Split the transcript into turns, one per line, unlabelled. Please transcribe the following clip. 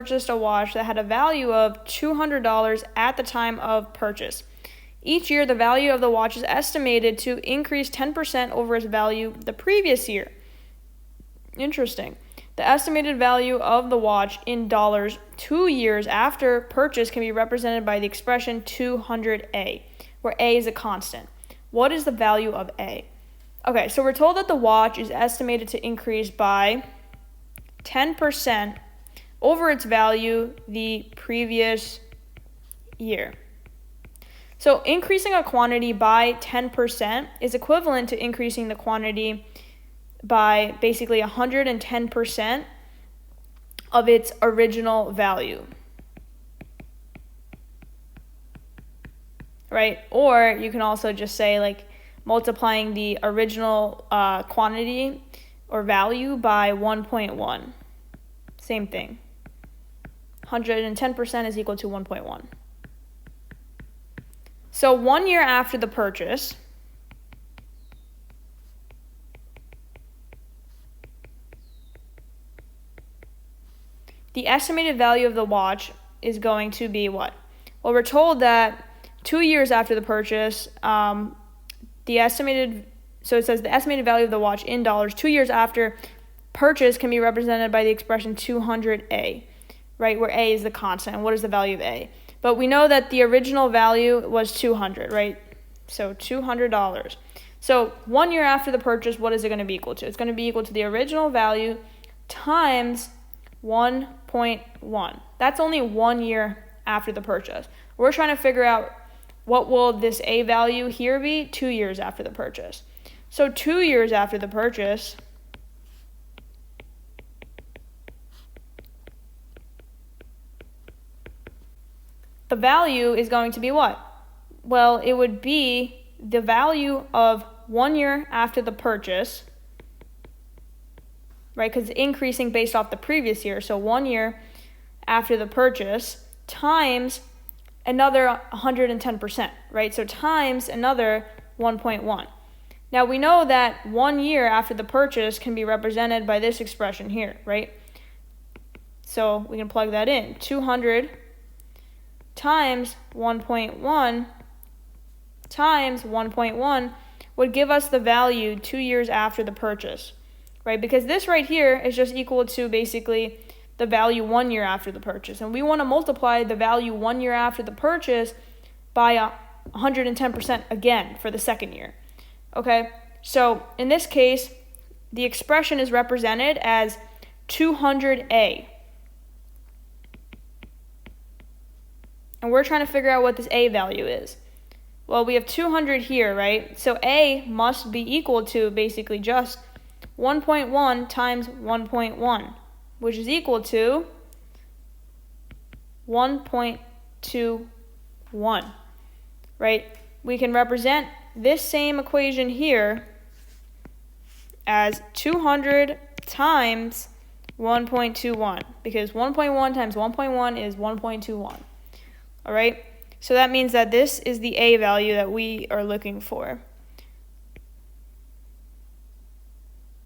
purchased a watch that had a value of $200 at the time of purchase. Each year, the value of the watch is estimated to increase 10% over its value the previous year. Interesting. The estimated value of the watch in dollars 2 years after purchase can be represented by the expression 200A, where A is a constant. What is the value of A? Okay, so we're told that the watch is estimated to increase by 10% over its value the previous year. So increasing a quantity by 10% is equivalent to increasing the quantity by basically 110% of its original value. Right? Or you can also just say like multiplying the original quantity or value by 1.1. Same thing. 110% is equal to 1.1. So 1 year after the purchase, the estimated value of the watch is going to be what? Well, we're told that 2 years after the purchase, so it says the estimated value of the watch in dollars 2 years after purchase can be represented by the expression 200A, right, where A is the constant. And what is the value of A? But we know that the original value was 200, right? So $200. So 1 year after the purchase, what is it going to be equal to? It's going to be equal to the original value times 1.1. That's only 1 year after the purchase. We're trying to figure out what will this A value here be 2 years after the purchase. So 2 years after the purchase, the value is going to be what? Well, it would be the value of 1 year after the purchase, right? Because it's increasing based off the previous year. So 1 year after the purchase times another 110%, right? So times another 1.1. Now we know that 1 year after the purchase can be represented by this expression here, right? So we can plug that in. 200 times 1.1 times 1.1 would give us the value 2 years after the purchase, right? Because this right here is just equal to basically the value 1 year after the purchase. And we want to multiply the value 1 year after the purchase by 110% again for the second year. Okay, so in this case, the expression is represented as 200A. And we're trying to figure out what this A value is. Well, we have 200 here, right? So A must be equal to basically just 1.1 times 1.1, which is equal to 1.21, right? We can represent this same equation here as 200 times 1.21, because 1.1 times 1.1 is 1.21. All right, so that means that this is the A value that we are looking for.